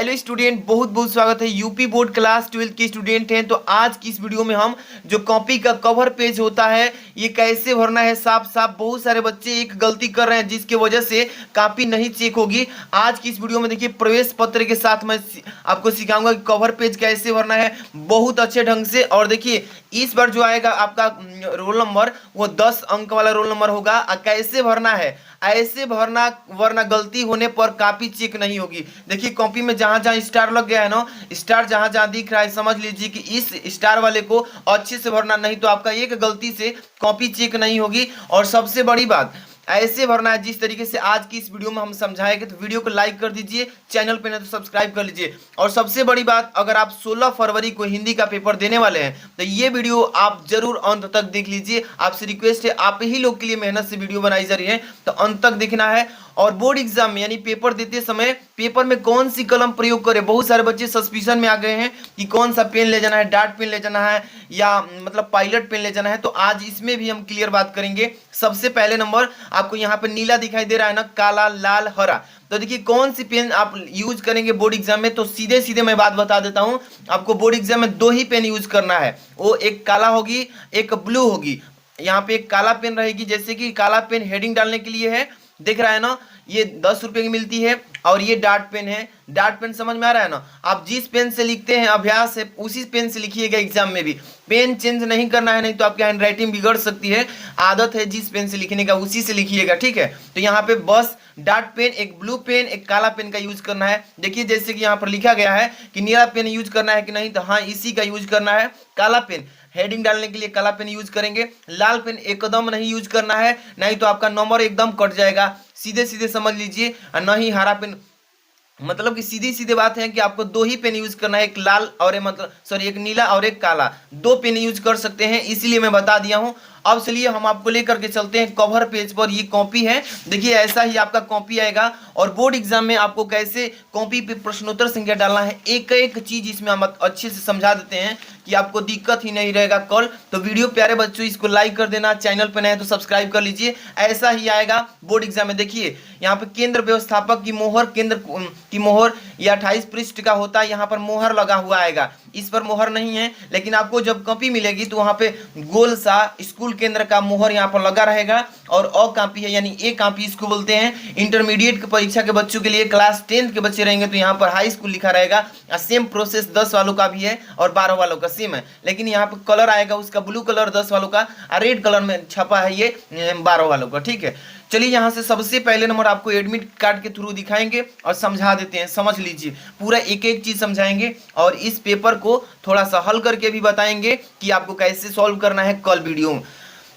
Hello student, बहुत बहुत स्वागत है। यूपी बोर्ड क्लास 12 के स्टूडेंट हैं तो आज की इस वीडियो में हम जो कॉपी का कवर पेज होता है ये कैसे भरना है साफ साफ। बहुत सारे बच्चे एक गलती कर रहे हैं जिसकी वजह से कॉपी नहीं चेक होगी। आज की इस वीडियो में देखिए प्रवेश पत्र के साथ मैं आपको सिखाऊंगा कि कवर पेज कैसे भरना है बहुत अच्छे ढंग से। और देखिए इस बार जो आएगा आपका रोल नंबर वो 10 अंक वाला रोल नंबर होगा। कैसे भरना है, ऐसे भरना वरना गलती होने पर कॉपी चेक नहीं होगी। देखिए कॉपी में जहां जहां स्टार लग गया है ना, स्टार जहां जहां दिख रहा है समझ लीजिए कि इस स्टार वाले को अच्छे से भरना, नहीं तो आपका एक गलती से कॉपी चेक नहीं होगी। और सबसे बड़ी बात ऐसे भरना है जिस तरीके से आज की इस वीडियो में हम समझाएंगे। तो वीडियो को लाइक कर दीजिए, चैनल पे नहीं तो सब्सक्राइब कर लीजिए। और सबसे बड़ी बात, अगर आप 16 फरवरी को हिंदी का पेपर देने वाले हैं तो ये वीडियो आप जरूर अंत तक देख लीजिए। आपसे रिक्वेस्ट है, आप ही लोग के लिए मेहनत से वीडियो बनाई जा रही है तो अंत तक देखना है। और बोर्ड एग्जाम में यानी पेपर देते समय पेपर में कौन सी कलम प्रयोग करें, बहुत सारे बच्चे सस्पिशन में आ गए हैं कि कौन सा पेन ले जाना है, डार्ट पेन ले जाना है या मतलब पायलट पेन ले जाना है। तो आज इसमें भी हम क्लियर बात करेंगे। सबसे पहले नंबर आपको यहाँ पे नीला दिखाई दे रहा है ना, काला लाल हरा। तो देखिए कौन सी पेन आप यूज करेंगे बोर्ड एग्जाम में, तो सीधे सीधे मैं बात बता देता हूँ। आपको बोर्ड एग्जाम में 2 ही पेन यूज करना है, वो एक काला होगी एक ब्लू होगी। यहाँ पे एक काला पेन रहेगी, जैसे कि काला पेन हेडिंग डालने के लिए है, दिख रहा है ना, ये 10 रुपए की मिलती है। और ये डार्ट पेन है, डार्ट पेन समझ में आ रहा है ना। आप जिस पेन से लिखते हैं अभ्यास है उसी पेन से लिखिएगा एग्जाम में भी। पेन चेंज नहीं करना है, नहीं तो आपकी हैंड राइटिंग बिगड़ सकती है। आदत है जिस पेन से लिखने का उसी से लिखिएगा, ठीक है। तो यहाँ पे बस डार्ट पेन, एक ब्लू पेन, एक काला पेन का यूज करना है। देखिए जैसे कि यहाँ पर लिखा गया है कि नीला पेन यूज करना है कि नहीं, तो हाँ इसी का यूज करना है। काला पेन हेडिंग डालने के लिए काला पेन यूज करेंगे। लाल पेन एकदम नहीं यूज करना है, नहीं तो आपका नंबर एकदम कट जाएगा। सीधे सीधे समझ लीजिए। नहीं हरा पेन, मतलब कि सीधी सीधी बात है कि आपको 2 ही पेन यूज करना है, एक लाल और एक नीला और एक काला। 2 पेन यूज कर सकते हैं, इसीलिए मैं बता दिया हूं। अब चलिए हम आपको लेकर के चलते हैं कवर पेज पर। ये कॉपी है, देखिए ऐसा ही आपका कॉपी आएगा। और बोर्ड एग्जाम में आपको कैसे कॉपी पे प्रश्नोत्तर संख्या डालना है, एक एक चीज इसमें हम अच्छे से समझा देते हैं कि आपको दिक्कत ही नहीं रहेगा कल। तो वीडियो प्यारे बच्चों इसको लाइक कर देना, चैनल पे नए तो सब्सक्राइब कर लीजिए। ऐसा ही आएगा बोर्ड एग्जाम में। देखिए यहाँ पे केंद्र व्यवस्थापक की मोहर, केंद्र की मोहर ये 28 पृष्ठ का होता है। यहाँ पर मोहर लगा हुआ आएगा, इस पर मोहर नहीं है, लेकिन आपको जब कॉपी मिलेगी तो वहां पे गोल सा स्कूल केंद्र का मोहर यहाँ पर लगा रहेगा। और अ कॉपी है यानी ए कॉपी इसको बोलते हैं। इंटरमीडिएट की परीक्षा के बच्चों के लिए, क्लास 10 के बच्चे रहेंगे तो यहाँ पर हाई स्कूल लिखा रहेगा। सेम प्रोसेस 10 वालों का भी है और 12 वालों का सेम है, लेकिन यहाँ पे कलर आएगा उसका ब्लू कलर 10 वालों का, रेड कलर में छपा है ये 12 वालों का, ठीक है। चलिए यहाँ से सबसे पहले नंबर आपको एडमिट कार्ड के थ्रू दिखाएंगे और समझा देते हैं। समझ लीजिए, पूरा एक एक चीज समझाएंगे और इस पेपर को थोड़ा सा हल करके भी बताएंगे कि आपको कैसे सॉल्व करना है कल वीडियो में।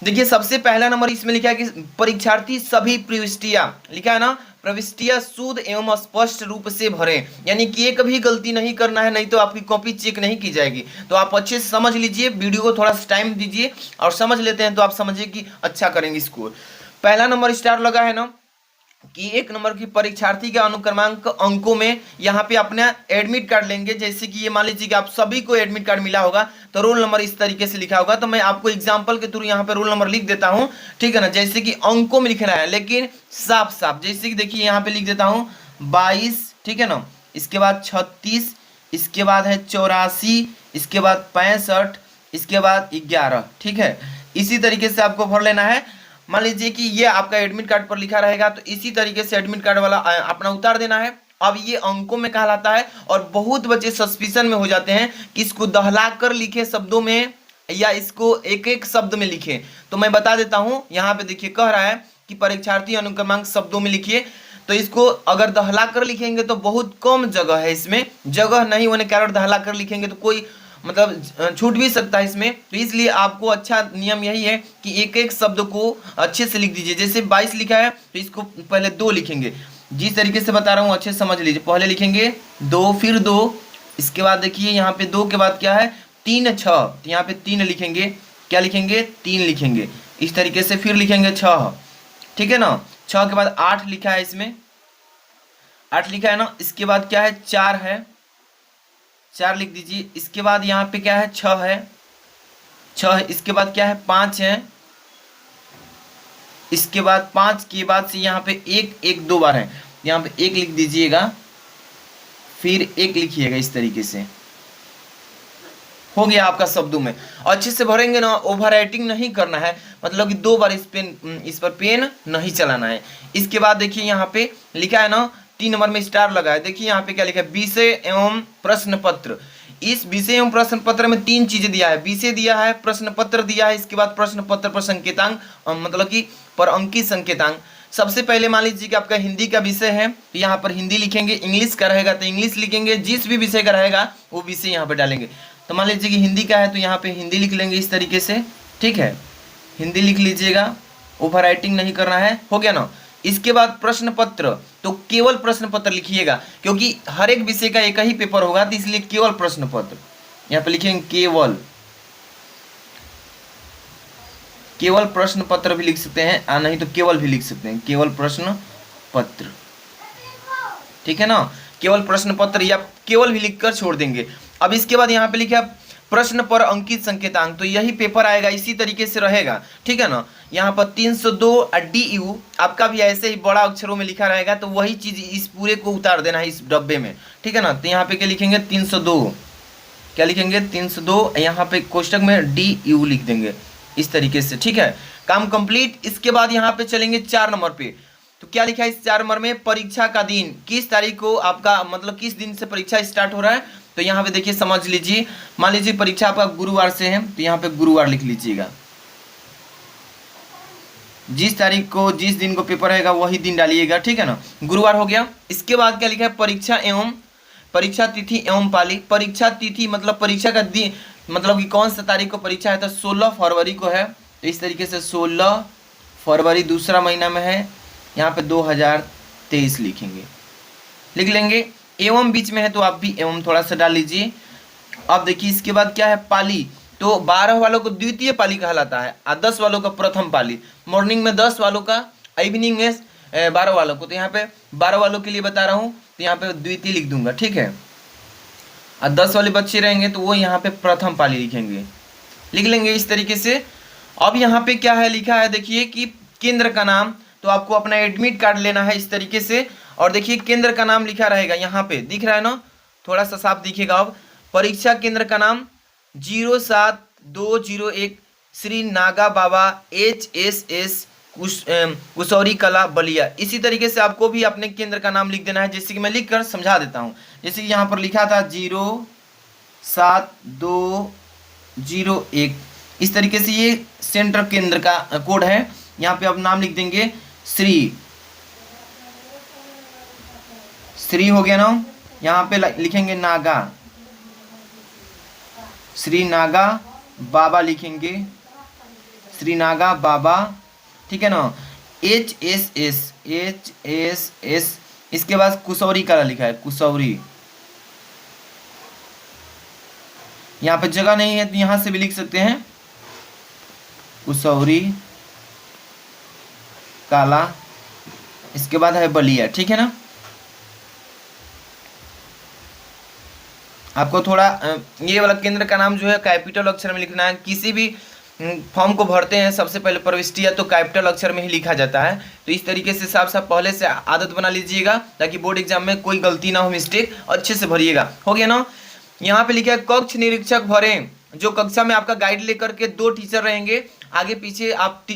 देखिए सबसे पहला नंबर इसमें लिखा है कि परीक्षार्थी सभी प्रविष्टियां, लिखा है ना, प्रविष्टियां शुद्ध एवं स्पष्ट रूप से भरें, यानी कि एक भी गलती नहीं करना है, नहीं तो आपकी कॉपी चेक नहीं की जाएगी। तो आप अच्छे से समझ लीजिए, वीडियो को थोड़ा सा टाइम दीजिए और समझ लेते हैं तो आप समझिए कि अच्छा करेंगे स्कोर। पहला नंबर स्टार लगा है ना कि 1 नंबर की परीक्षार्थी के अनुक्रमांक अंकों में यहाँ पे अपना एडमिट कार्ड लेंगे। जैसे कि ये मान लीजिए कि आप सभी को एडमिट कार्ड मिला होगा तो रोल नंबर इस तरीके से लिखा होगा। तो मैं आपको एग्जांपल के थ्रू यहाँ पे रोल नंबर लिख देता हूँ, ठीक है ना। जैसे कि अंकों में लिखना है लेकिन साफ साफ, जैसे कि देखिए यहाँ पे लिख देता हूँ 22, ठीक है ना, इसके बाद 36, इसके बाद है 84, इसके बाद 65, इसके बाद 11, ठीक है। इसी तरीके से आपको भर लेना है। मान लीजिए कि ये आपका एडमिट कार्ड पर लिखा रहेगा तो इसी तरीके से एडमिट कार्ड वाला अपना उतार देना है। अब ये अंकों में कहलाता है और बहुत बच्चे सस्पिशन में हो जाते हैं कि इसको दहला कर लिखे शब्दों में या इसको एक एक शब्द में लिखे। तो मैं बता देता हूं, यहाँ पे देखिए कह रहा है कि परीक्षार्थी अनुक्रमांक शब्दों में लिखिए। तो इसको अगर दहला कर लिखेंगे तो बहुत कम जगह है, इसमें जगह नहीं होने के कारण दहला कर लिखेंगे तो कोई मतलब छूट भी सकता है इसमें। तो इसलिए आपको अच्छा नियम यही है कि एक एक शब्द को अच्छे से लिख दीजिए। जैसे 22 लिखा है तो इसको पहले 2 लिखेंगे, जिस तरीके से बता रहा हूँ अच्छे से समझ लीजिए। पहले लिखेंगे 2, फिर 2, इसके बाद देखिए यहाँ पे 2 के बाद क्या है 3 6, तो यहाँ पे 3 लिखेंगे, क्या लिखेंगे 3 लिखेंगे। इस तरीके से फिर लिखेंगे 6, ठीक है ना। 6 के बाद 8 लिखा है, इसमें 8 लिखा है ना। इसके बाद क्या है 4 है, 4 लिख दीजिए। इसके बाद यहाँ पे क्या है 6 है, 6 है। इसके बाद क्या है 5 है। इसके बाद 5 के बाद से यहाँ पे 1 1 2 बार है, यहाँ पे 1 लिख दीजिएगा। फिर एक लिखिएगा इस तरीके से। हो गया आपका शब्दों में। अच्छे से भरेंगे ना, ओवर राइटिंग नहीं करना है, मतलब कि 2 बार इस पर पेन नहीं चलाना है। इसके बाद देखिए यहाँ पे लिखा है ना 3 नंबर में स्टार लगा है, देखिए यहाँ पे क्या लिखा है, विषय एवं प्रश्न पत्र। इस विषय एवं प्रश्न पत्र में 3 चीजें दिया है, विषय दिया है, प्रश्न पत्र दिया है, इसके बाद प्रश्न पत्र पर संकेतांक, मतलब कि पर अंकित संकेतांक। सबसे पहले मान लीजिए कि आपका हिंदी का विषय है तो यहाँ पर हिंदी लिखेंगे, इंग्लिश का रहेगा तो इंग्लिश लिखेंगे, जिस भी विषय का रहेगा वो विषय यहाँ पर डालेंगे। तो मान लीजिए कि हिंदी का है तो यहाँ पे हिंदी लिख लेंगे इस तरीके से, ठीक है, हिंदी लिख लीजिएगा, ओवर राइटिंग नहीं करना है। हो गया ना। इसके बाद प्रश्न पत्र, तो केवल प्रश्न पत्र लिखिएगा, क्योंकि हर एक विषय का एक ही पेपर होगा तो इसलिए केवल प्रश्न पत्र यहाँ पे लिखेंगे, केवल प्रश्न पत्र भी लिख सकते हैं, नहीं तो केवल भी लिख सकते हैं, केवल प्रश्न पत्र, ठीक है ना, केवल प्रश्न पत्र या केवल भी लिखकर छोड़ देंगे। अब इसके बाद यहाँ पे लिखा प्रश्न पर अंकित संकेतांक, तो यही पेपर आएगा, इसी तरीके से रहेगा, ठीक है ना। यहाँ पर 302 DU आपका भी ऐसे ही बड़ा अक्षरों में लिखा रहेगा, तो वही चीज इस पूरे को उतार देना है इस डब्बे में, ठीक है ना। तो यहाँ पे क्या लिखेंगे 302, क्या लिखेंगे 302, यहाँ पे कोष्टक में DU लिख देंगे इस तरीके से, ठीक है, काम कंप्लीट। इसके बाद यहाँ पे चलेंगे 4 नंबर पे, तो क्या लिखा है इस 4 नंबर में, परीक्षा का दिन, किस तारीख को आपका, मतलब किस दिन से परीक्षा स्टार्ट हो रहा है। तो यहाँ पे देखिए समझ लीजिए, मान लीजिए परीक्षा आपका गुरुवार से है तो यहाँ पे गुरुवार लिख लीजिएगा, जिस तारीख को, जिस दिन को पेपर रहेगा वही दिन डालिएगा, ठीक है ना, गुरुवार हो गया। इसके बाद क्या लिखा है, परीक्षा एवं परीक्षा तिथि एवं पाली। परीक्षा तिथि मतलब परीक्षा का दिन, मतलब कि कौन सा तारीख को परीक्षा है, तो 16 फरवरी को है, तो इस तरीके से 16 फरवरी दूसरा महीना में है, यहाँ पे 2023 लिखेंगे, लिख लेंगे। एवं बीच में है तो आप भी एवं थोड़ा सा डाल लीजिए। अब देखिए इसके बाद क्या है, पाली, तो 12 वालों को द्वितीय पाली कहलाता है और 10 वालों का प्रथम पाली। मॉर्निंग में 10 वालों का, इवनिंग में 12 वालों को, तो यहाँ पे 12 वालों के लिए बता रहा हूँ, तो यहाँ पे द्वितीय लिख दूंगा, ठीक है। और 10 वाले बच्चे रहेंगे तो वो यहाँ पे प्रथम पाली लिखेंगे, लिख लेंगे इस तरीके से। अब यहाँ पे क्या है लिखा है, देखिए कि केंद्र का नाम, तो आपको अपना एडमिट कार्ड लेना है इस तरीके से, और देखिए केंद्र का नाम लिखा रहेगा, यहाँ पे दिख रहा है ना, थोड़ा सा साफ दिखेगा। अब परीक्षा केंद्र का नाम 07201 श्री नागा बाबा HSS कुशौरी कला बलिया। इसी तरीके से आपको भी अपने केंद्र का नाम लिख देना है, जैसे कि मैं लिख कर समझा देता हूँ। जैसे कि यहाँ पर लिखा था 07201, इस तरीके से ये सेंटर केंद्र का कोड है। यहाँ पे आप नाम लिख देंगे श्री हो गया ना, यहाँ पे लिखेंगे नागा, श्री नागा बाबा लिखेंगे, श्री नागा बाबा, ठीक है ना, HSS, इसके बाद कुशौरी कला लिखा है, कुशौरी, यहाँ पे जगह नहीं है तो यहाँ से भी लिख सकते हैं, कुशौरी काला, इसके बाद है बलिया, ठीक है ना। आपको थोड़ा ये वाला केंद्र का नाम जो है कैपिटल अक्षर में लिखना है। किसी भी फॉर्म को भरते हैं सबसे पहले प्रविष्टि तो कैपिटल अक्षर में ही लिखा जाता है, तो इस तरीके से साफ साफ पहले से आदत बना लीजिएगा ताकि बोर्ड एग्जाम में कोई गलती ना हो, मिस्टेक अच्छे से भरिएगा। हो गया ना। यहाँ पे लिखा है कक्ष निरीक्षक भरें, जो कक्षा में आपका गाइड लेकर के 2 टीचर रहेंगे, आगे पीछे आप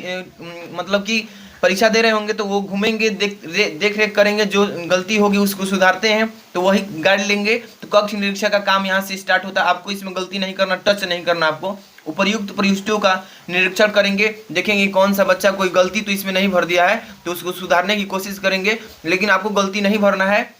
मतलब कि परीक्षा दे रहे होंगे तो वो घूमेंगे, देख रेख करेंगे, जो गलती होगी उसको सुधारते हैं, तो वही गाइड लेंगे। तो कक्ष निरीक्षक का काम यहाँ से स्टार्ट होता है, आपको इसमें गलती नहीं करना, टच नहीं करना, आपको उपर्युक्त प्रविष्टियों का निरीक्षण करेंगे, देखेंगे कौन सा बच्चा कोई गलती तो इसमें नहीं भर दिया है तो उसको सुधारने की कोशिश करेंगे, लेकिन आपको गलती नहीं भरना है।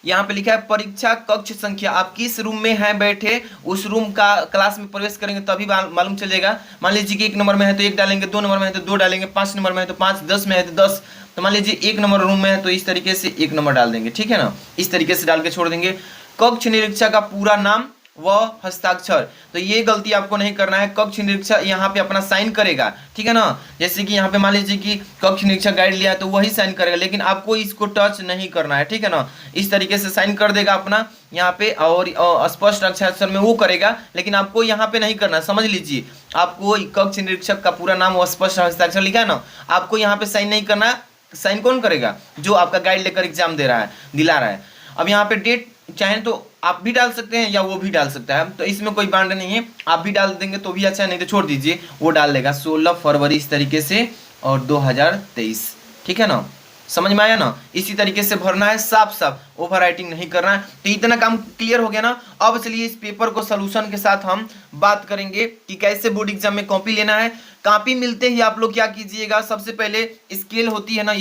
यहाँ पे लिखा है परीक्षा कक्ष संख्या, आप किस रूम में हैं बैठे, उस रूम का क्लास में प्रवेश करेंगे तभी मालूम चलेगा। मान लीजिए कि 1 नंबर में है तो 1 डालेंगे, 2 नंबर में है तो 2 डालेंगे, 5 नंबर में है तो 5, 10 में है तो 10। तो मान लीजिए 1 नंबर रूम में है तो इस तरीके से 1 नंबर डाल देंगे, ठीक है ना, इस तरीके से डाल के छोड़ देंगे। कक्ष निरीक्षक का पूरा नाम व हस्ताक्षर, तो ये गलती आपको नहीं करना है। कक्ष निरीक्षक यहाँ पे अपना साइन करेगा, ठीक है ना, जैसे कि यहाँ पे मान लीजिए कि कक्ष निरीक्षक गाइड लिया तो वही साइन करेगा, लेकिन आपको इसको टच नहीं करना है, ठीक है ना। इस तरीके से साइन कर देगा अपना यहाँ पे, और स्पष्ट अक्षर में वो करेगा, लेकिन आपको यहाँ पे नहीं करना। समझ लीजिए, आपको कक्ष निरीक्षक का पूरा नाम व स्पष्ट हस्ताक्षर लिखा है ना, आपको यहाँ पे साइन नहीं करना। साइन कौन करेगा, जो आपका गाइड लेकर एग्जाम दिला रहा है। अब यहाँ पे डेट चाहें तो आप भी डाल सकते हैं या वो भी डाल सकता है, तो इसमें कोई बांड नहीं है, आप भी डाल देंगे तो भी अच्छा, नहीं तो छोड़ दीजिए, वो डाल देगा 16 फरवरी इस तरीके से और 2023। ठीक है ना, समझ में आया ना। इसी तरीके से भरना है, साफ साफ ओवर राइटिंग नहीं करना है। तो इतना काम क्लियर हो गया ना। अब चलिए इस पेपर को सोल्यूशन के साथ हम बात करेंगे कि कैसे बोर्ड एग्जाम में कॉपी लेना है। कॉपी मिलते ही आप लोग क्या कीजिएगा, सबसे पहले स्केल होती है ना,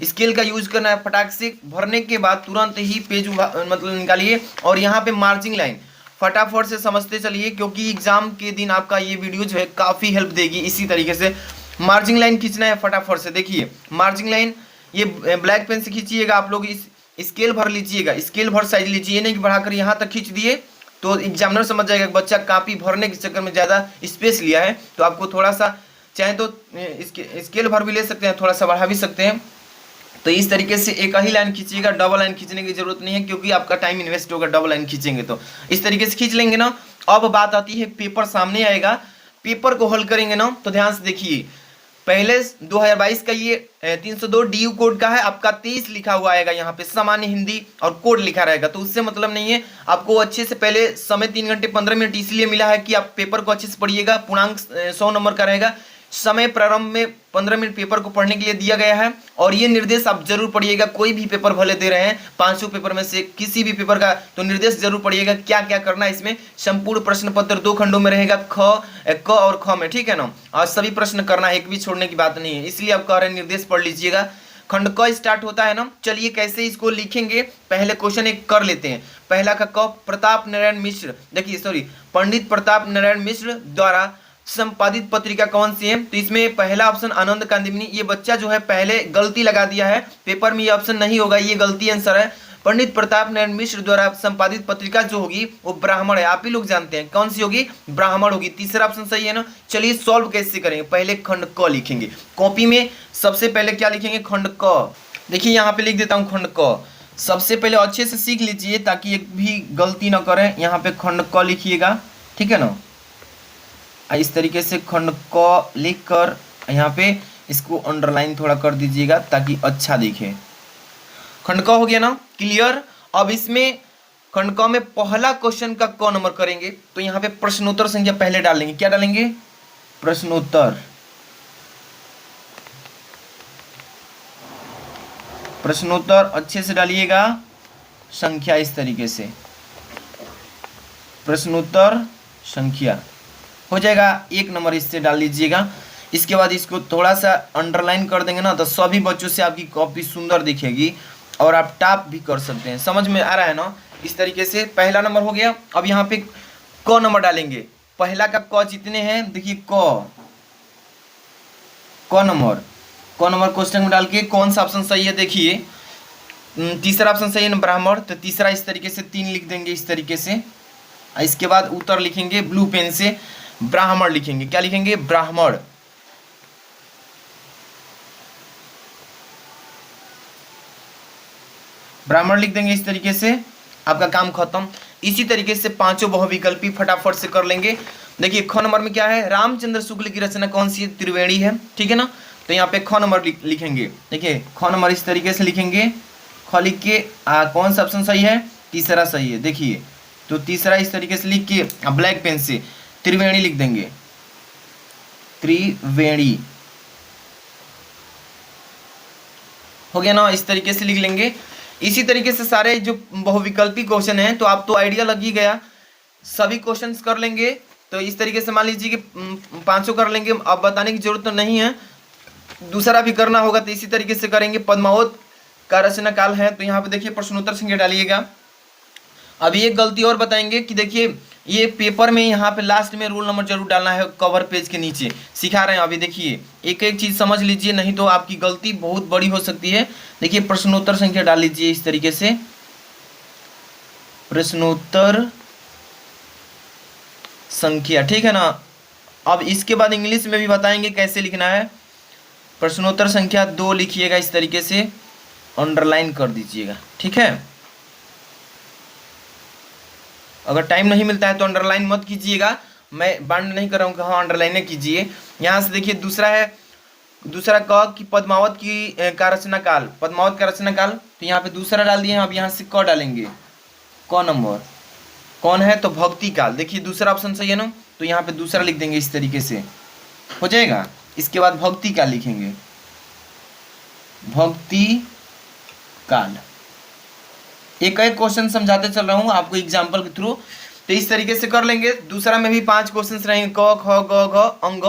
स्केल का यूज करना है। फटाक से भरने के बाद तुरंत ही पेज मतलब निकालिए और यहाँ पे मार्जिंग लाइन फटाफट से समझते चलिए, क्योंकि एग्जाम के दिन आपका ये वीडियो जो है काफी हेल्प देगी। इसी तरीके से मार्जिंग लाइन खींचना है फटाफट से। देखिए मार्जिंग लाइन ये ब्लैक पेन से खींचिएगा, आप लोग इस स्केल भर लीजिएगा, स्केल भर साइज लीजिए, ये नहीं कि बढ़ाकर यहाँ तक खींच दिए तो एग्जामिनर समझ जाएगा कि बच्चा कॉपी भरने के चक्कर में ज़्यादा स्पेस लिया है। तो आपको थोड़ा सा चाहे तो स्केल भर भी ले सकते हैं, थोड़ा सा बढ़ा भी सकते हैं। तो इस तरीके से एक ही लाइन खींचिएगा, डबल लाइन खींचने की जरूरत नहीं है, क्योंकि आपका टाइम इन्वेस्ट होगा डबल लाइन खींचेंगे तो। इस तरीके से खींच लेंगे ना। अब बात आती है पेपर सामने आएगा, पेपर को हल करेंगे ना, तो ध्यान से देखिए। पहले 2022 का ये 302 DU कोड का है, आपका 23 लिखा हुआ आएगा यहाँ पे, सामान्य हिंदी और कोड लिखा रहेगा, तो उससे मतलब नहीं है। आपको अच्छे से पहले समय 3 घंटे 15 मिनट इसलिए मिला है कि आप पेपर को अच्छे से पढ़िएगा। पूर्णांक 100 नंबर का रहेगा। समय प्रारंभ में 15 मिनट पेपर को पढ़ने के लिए दिया गया है, और ये निर्देश आप जरूर पढ़िएगा। कोई भी पेपर भले दे रहे हैं, 500 पेपर में से किसी भी पेपर का, तो निर्देश जरूर पढ़िएगा क्या क्या करना है। इसमें संपूर्ण प्रश्न पत्र 2 खंडों में रहेगा, क और ख में, ठीक है ना। और सभी प्रश्न करना है, एक भी छोड़ने की बात नहीं है, इसलिए आप कह रहे हैं निर्देश पढ़ लीजिएगा। खंड क स्टार्ट होता है ना। चलिए कैसे इसको लिखेंगे, पहले क्वेश्चन एक कर लेते हैं। पहला का क, प्रताप नारायण मिश्र, देखिए सॉरी, पंडित प्रताप नारायण मिश्र द्वारा संपादित पत्रिका कौन सी है। तो इसमें पहला ऑप्शन आनंद कांदिवनी। ये बच्चा जो है पहले गलती लगा दिया है, पेपर में ये ऑप्शन नहीं होगा, ये गलती आंसर है। पंडित प्रताप नारायण मिश्र द्वारा संपादित पत्रिका जो होगी वो ब्राह्मण है, आप ही लोग जानते हैं कौन सी होगी, ब्राह्मण होगी। तीसरा ऑप्शन सही है ना। चलिए सॉल्व कैसे करेंगे, पहले खंड क लिखेंगे। कॉपी में सबसे पहले क्या लिखेंगे, खंड क। देखिए यहाँ पे लिख देता हूँ खंड क। सबसे पहले अच्छे से सीख लीजिए ताकि एक भी गलती ना करें। यहाँ पे खंड क लिखिएगा, ठीक है ना। इस तरीके से खंड क लिख कर यहाँ पे इसको अंडरलाइन थोड़ा कर दीजिएगा ताकि अच्छा दिखे। खंड क हो गया ना, क्लियर। अब इसमें खंड क में पहला क्वेश्चन का क नंबर करेंगे, तो यहाँ पे प्रश्नोत्तर संख्या पहले डालेंगे। क्या डालेंगे, प्रश्नोत्तर। प्रश्नोत्तर अच्छे से डालिएगा, संख्या इस तरीके से, प्रश्नोत्तर संख्या हो जाएगा 1 नंबर, इससे डाल लीजिएगा। इसके बाद इसको थोड़ा सा अंडरलाइन कर देंगे ना, तो सभी बच्चों से आपकी कॉपी सुंदर दिखेगी और आप टॉप भी कर सकते हैं। समझ में आ रहा है ना। इस तरीके से पहला नंबर हो गया। अब यहाँ पे क नंबर डालेंगे। पहला का क जितने हैं, देखिए क नंबर क्वेश्चन में डाल के कौन सा ऑप्शन सही है, देखिए तीसरा ऑप्शन सही है ना, ब्राह्मण। तो तीसरा इस तरीके से 3 लिख देंगे इस तरीके से। इसके बाद उत्तर लिखेंगे ब्लू पेन से, ब्राह्मण लिखेंगे। क्या लिखेंगे, ब्राह्मण। ब्राह्मण लिख देंगे इस तरीके से, आपका काम खत्म। इसी तरीके से पांचों बहुविकल्पी फटाफट से कर लेंगे। देखिए ख नंबर में क्या है, रामचंद्र शुक्ल की रचना कौन सी है, त्रिवेणी है, ठीक है ना। तो यहाँ पे ख नंबर लिखेंगे। देखिए ख नंबर इस तरीके से लिखेंगे। ख लिख के कौन सा ऑप्शन सही है, तीसरा सही है। देखिए तो तीसरा इस तरीके से लिख के ब्लैक पेन से त्रिवेणी लिख देंगे, त्रिवेणी हो गया ना। इस तरीके से लिख लेंगे। इसी तरीके से सारे जो बहुविकल्पी क्वेश्चन हैं, तो आप तो आइडिया लग ही गया, सभी क्वेश्चंस कर लेंगे। तो इस तरीके से मान लीजिए कि 500 कर लेंगे, अब बताने की जरूरत तो नहीं है। दूसरा भी करना होगा तो इसी तरीके से करेंगे। पद्मावत का रचना काल है, तो यहाँ पे देखिए प्रश्नोत्तर संख्या डालिएगा। अभी एक गलती और बताएंगे कि देखिए ये पेपर में यहाँ पे लास्ट में रोल नंबर जरूर डालना है, कवर पेज के नीचे सिखा रहे हैं। अभी देखिए एक एक चीज समझ लीजिए, नहीं तो आपकी गलती बहुत बड़ी हो सकती है। देखिए प्रश्नोत्तर संख्या डाल लीजिए इस तरीके से, प्रश्नोत्तर संख्या, ठीक है ना। अब इसके बाद इंग्लिश में भी बताएंगे कैसे लिखना है। प्रश्नोत्तर संख्या 2 लिखिएगा इस तरीके से, अंडरलाइन कर दीजिएगा, ठीक है। अगर टाइम नहीं मिलता है तो अंडरलाइन मत कीजिएगा, मैं बांड नहीं कर रहा हूँ कि हाँ अंडरलाइन कीजिए। यहाँ से देखिए दूसरा है, दूसरा क कि पद्मावत की का रचना काल, पद्मावत का रचना काल, तो यहाँ पे दूसरा डाल दिए। अब यहाँ से क डालेंगे, क नंबर कौन है, तो भक्ति काल। देखिए दूसरा ऑप्शन सही है ना, तो यहाँ पे दूसरा लिख देंगे, इस तरीके से हो जाएगा। इसके बाद भक्ति काल लिखेंगे, भक्ति काल। एक एक क्वेश्चन समझाते चल रहा हूँ आपको एग्जाम्पल के थ्रू, तो इस तरीके से कर लेंगे। दूसरा में भी 5 क्वेश्चन रहेंगे, क ख ग घ अंग,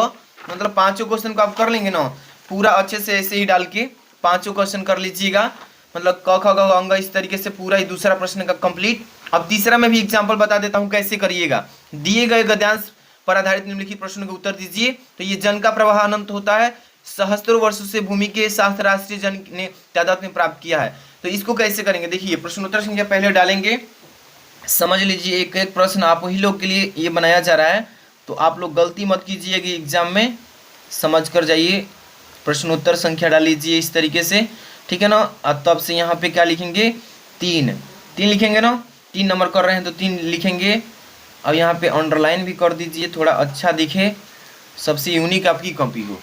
मतलब 5 क्वेश्चन को आप कर लेंगे ना पूरा अच्छे से, ऐसे ही डाल के 5 क्वेश्चन कर लीजिएगा, मतलब क ख ग घ अंग, इस तरीके से पूरा ही दूसरा प्रश्न का कंप्लीट। अब तीसरा में भी एग्जाम्पल बता देता हूँ कैसे करिएगा। दिए गए गद्यांश पर आधारित निम्नलिखित प्रश्नों के उत्तर दीजिए। तो ये जन का प्रवाह अनंत होता है, सहस्त्रों वर्षों से भूमि के साथ राष्ट्रीय जन ने तादाद में प्राप्त किया है। तो इसको कैसे करेंगे, देखिए प्रश्नोत्तर संख्या पहले डालेंगे, समझ लीजिए एक एक प्रश्न आप ही लोग के लिए ये बनाया जा रहा है, तो आप लोग गलती मत कीजिएगा एग्जाम में, समझ कर जाइए। प्रश्नोत्तर संख्या डाल लीजिए इस तरीके से, ठीक है ना। अब तब से यहाँ पे क्या लिखेंगे, 3 लिखेंगे ना, 3 नंबर कर रहे हैं तो 3 लिखेंगे। अब यहाँ पे अंडरलाइन भी कर दीजिए, थोड़ा अच्छा दिखे, सबसे यूनिक आपकी कॉपी हो।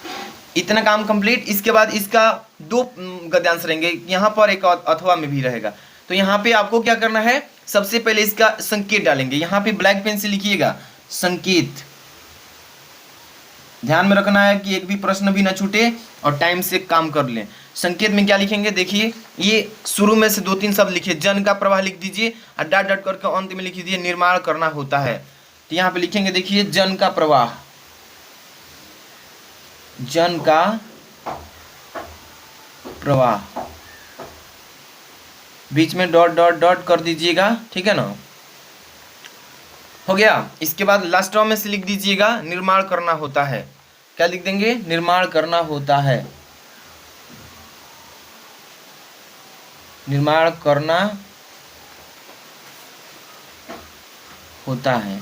इतना काम कंप्लीट। इसके बाद इसका 2 गद्यांश रहेंगे, यहाँ पर एक अथवा में भी रहेगा। तो यहाँ पे आपको क्या करना है, सबसे पहले इसका संकेत डालेंगे, यहाँ पे ब्लैक पेन से लिखिएगा संकेत। ध्यान में रखना है कि एक भी प्रश्न भी ना छूटे और टाइम से काम कर लें। संकेत में क्या लिखेंगे, देखिए ये शुरू में से 2-3 शब्द लिखिए, जन का प्रवाह लिख दीजिए और डॉट डॉट करके अंत में लिख दीजिए निर्माण करना होता है। तो यहाँ पे लिखेंगे, देखिए जन का प्रवाह, जन का प्रवाह, बीच में डॉट डॉट डॉट कर दीजिएगा, ठीक है ना, हो गया। इसके बाद लास्ट में से लिख दीजिएगा निर्माण करना होता है। क्या लिख देंगे, निर्माण करना होता है, निर्माण करना होता है,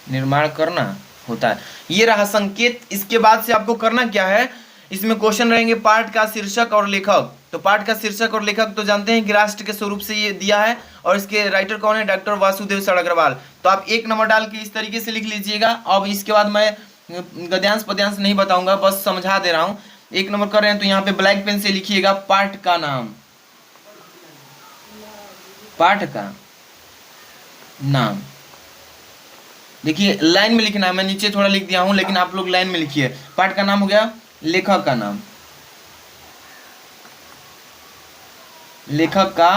निर्माण करना होता है। ये रहा संकेत। इसके बाद से आपको करना क्या है, इसमें क्वेश्चन रहेंगे पाठ का शीर्षक और लेखक। तो पाठ का शीर्षक और लेखक तो जानते हैं कि राष्ट्र के स्वरूप से ये दिया है, और इसके राइटर कौन है, डॉक्टर वासुदेव सर अग्रवाल। तो आप 1 नंबर डाल के इस तरीके से लिख लीजिएगा। अब इसके बाद मैं गद्यांश पद्यांश नहीं बताऊंगा, बस समझा दे रहा हूं। 1 नंबर कर रहे हैं तो यहाँ पे ब्लैक पेन से लिखिएगा पाठ का नाम, पाठ का नाम। देखिए लाइन में लिखना है, मैं नीचे थोड़ा लिख दिया हूं, लेकिन आप लोग लाइन में लिखिए। पाठ का नाम हो गया, लेखक का नाम, लेखक का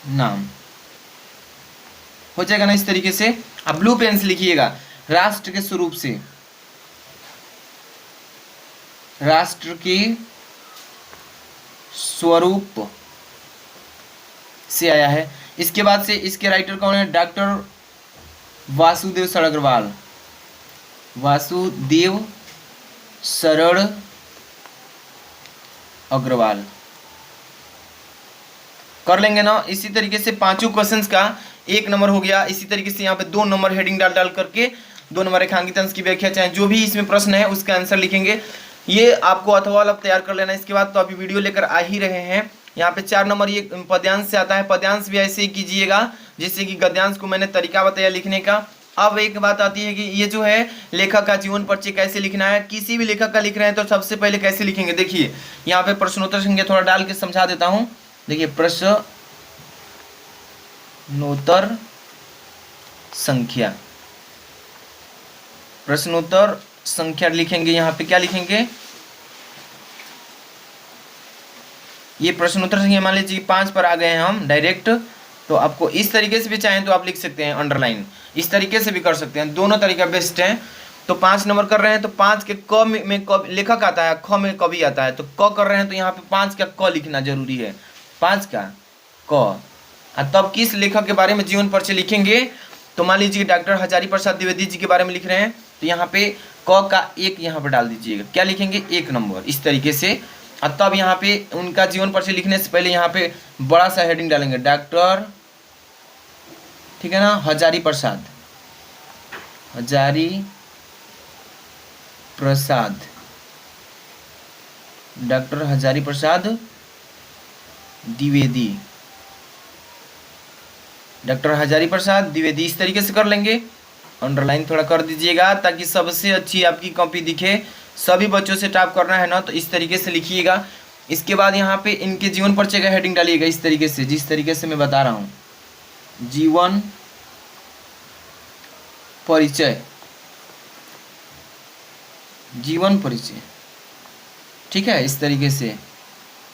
नाम हो जाएगा ना इस तरीके से। अब ब्लू पेन से लिखिएगा राष्ट्र के स्वरूप से, राष्ट्र के स्वरूप से आया है। इसके बाद से इसके राइटर कौन है, डॉक्टर वासुदेव सर अग्रवाल, वासुदेव सरड़ अग्रवाल कर लेंगे ना। इसी तरीके से 5 क्वेश्चंस का 1 नंबर हो गया। इसी तरीके से यहाँ पे 2 नंबर हेडिंग डाल डाल करके 2 नंबर रेखांकित अंश की व्याख्या, चाहे जो भी इसमें प्रश्न है उसका आंसर लिखेंगे। ये आपको अथवा वाला तैयार कर लेना। इसके बाद तो अभी वीडियो लेकर आ ही रहे हैं। यहाँ पे 4 नंबर ये पद्यांश से आता है, पद्यांश भी ऐसे ही कीजिएगा जैसे कि गद्यांश को मैंने तरीका बताया लिखने का। अब एक बात आती है कि ये जो है लेखक का जीवन परिचय कैसे लिखना है। किसी भी लेखक का लिख रहे हैं तो सबसे पहले कैसे लिखेंगे, देखिए यहाँ पे प्रश्नोत्तर संख्या थोड़ा डाल के समझा देता हूँ। देखिए प्रश्नोत्तर संख्या, प्रश्नोत्तर संख्या लिखेंगे। यहाँ पे क्या लिखेंगे, ये प्रश्नोत्तर संख्या मान लीजिए 5 पर आ गए हैं हम डायरेक्ट, तो आपको इस तरीके से भी चाहें तो आप लिख सकते हैं अंडरलाइन, इस तरीके से भी कर सकते हैं, दोनों तरीका बेस्ट है। तो 5 नंबर कर रहे हैं तो 5 के क में क लेखक आता है, ख में कवि आता है, तो क कर रहे हैं तो यहाँ पे 5 का क लिखना जरूरी है, 5 का क। तब किस लेखक के बारे में जीवन परिचय लिखेंगे, तो मान लीजिए डॉक्टर हजारी प्रसाद द्विवेदी जी के बारे में लिख रहे हैं तो यहाँ पे क का 1 यहाँ पे डाल दीजिएगा। क्या लिखेंगे, 1 नंबर, इस तरीके से। तब यहाँ पे उनका जीवन परिचय लिखने से पहले यहाँ पे बड़ा सा हेडिंग डालेंगे, डॉक्टर, ठीक है ना, हजारी प्रसाद, हजारी प्रसाद, डॉक्टर हजारी प्रसाद द्विवेदी, डॉक्टर हजारी प्रसाद द्विवेदी, इस तरीके से कर लेंगे। अंडरलाइन थोड़ा कर दीजिएगा ताकि सबसे अच्छी आपकी कॉपी दिखे। सभी बच्चों से टाइप करना है ना, तो इस तरीके से लिखिएगा। इसके बाद यहाँ पे इनके जीवन परिचय का हेडिंग डालिएगा इस तरीके से, जिस तरीके से मैं बता रहा हूँ, जीवन परिचय, जीवन परिचय, ठीक है। इस तरीके से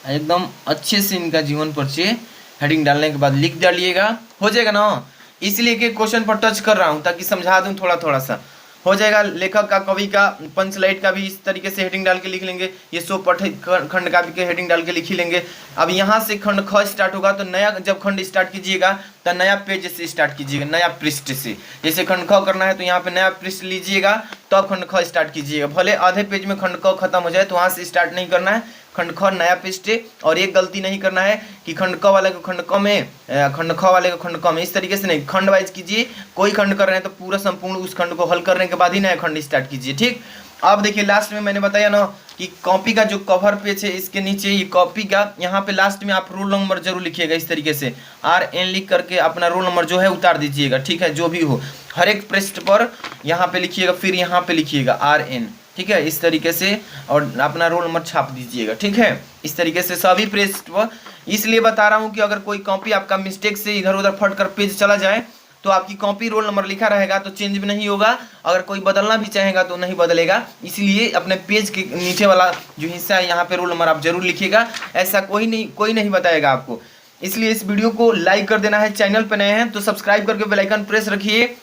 एकदम अच्छे से इनका जीवन परिचय हेडिंग डालने के बाद लिख डालिएगा, हो जाएगा ना। इसलिए कि क्वेश्चन पर टच कर रहा हूँ ताकि समझा दूँ थोड़ा थोड़ा सा, हो जाएगा। लेखक का, कवि का, पंचलाइट का भी इस तरीके से हेडिंग डाल के लिख लेंगे। ये 100 पठ खंड का भी हेडिंग डाल के लिख ही लेंगे। अब यहाँ से खंड ख स्टार्ट होगा तो नया जब खंड स्टार्ट कीजिएगा तो नया पेज से स्टार्ट कीजिएगा, नया पृष्ठ से। जैसे खंड ख करना है तो यहाँ पे नया पृष्ठ लीजिएगा तब खंड ख स्टार्ट कीजिएगा। भले आधे पेज में खंड क खत्म हो जाए तो वहाँ से स्टार्ट नहीं करना है, खंड ख नया पृष्ठ। और एक गलती नहीं करना है कि खंड क वाले को खंड क में, खंड ख वाले को खंड क में, इस तरीके से नहीं, खंड वाइज कीजिए। कोई खंड कर रहे हैं तो पूरा संपूर्ण उस खंड को हल करने के बाद ही नया खंड स्टार्ट कीजिए, ठीक। अब देखिए लास्ट में मैंने बताया ना कि कॉपी का जो कवर पेज है इसके नीचे ये कॉपी का, यहाँ पे लास्ट में आप रोल नंबर जरूर लिखिएगा इस तरीके से, RN लिख करके अपना रोल नंबर जो है उतार दीजिएगा, ठीक है। जो भी हो हर एक पृष्ठ पर यहाँ पे लिखिएगा, फिर यहाँ पे लिखिएगा RN, ठीक है, इस तरीके से, और अपना रोल नंबर छाप दीजिएगा, ठीक है। इस तरीके से सभी पृष्ठ पर। इसलिए बता रहा हूँ कि अगर कोई कॉपी आपका मिस्टेक से इधर उधर फट कर पेज चला जाए तो आपकी कॉपी रोल नंबर लिखा रहेगा तो चेंज भी नहीं होगा। अगर कोई बदलना भी चाहेगा तो नहीं बदलेगा। इसलिए अपने पेज के नीचे वाला जो हिस्सा है यहाँ पे रोल नंबर आप जरूर लिखिएगा। ऐसा कोई नहीं बताएगा आपको। इसलिए इस वीडियो को लाइक कर देना है। चैनल पर नए हैं तो सब्सक्राइब करके बेल आइकन प्रेस रखिए।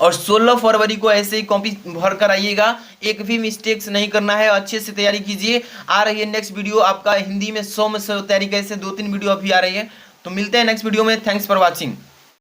और 16 फरवरी को ऐसे ही कॉपी भर कर आइएगा, एक भी मिस्टेक्स नहीं करना है, अच्छे से तैयारी कीजिए। आ रही है नेक्स्ट वीडियो आपका हिंदी में 100 में 100 तैयारी कैसे, 2-3 वीडियो अभी आ रही है। तो मिलते हैं नेक्स्ट वीडियो में। Thanks for watching.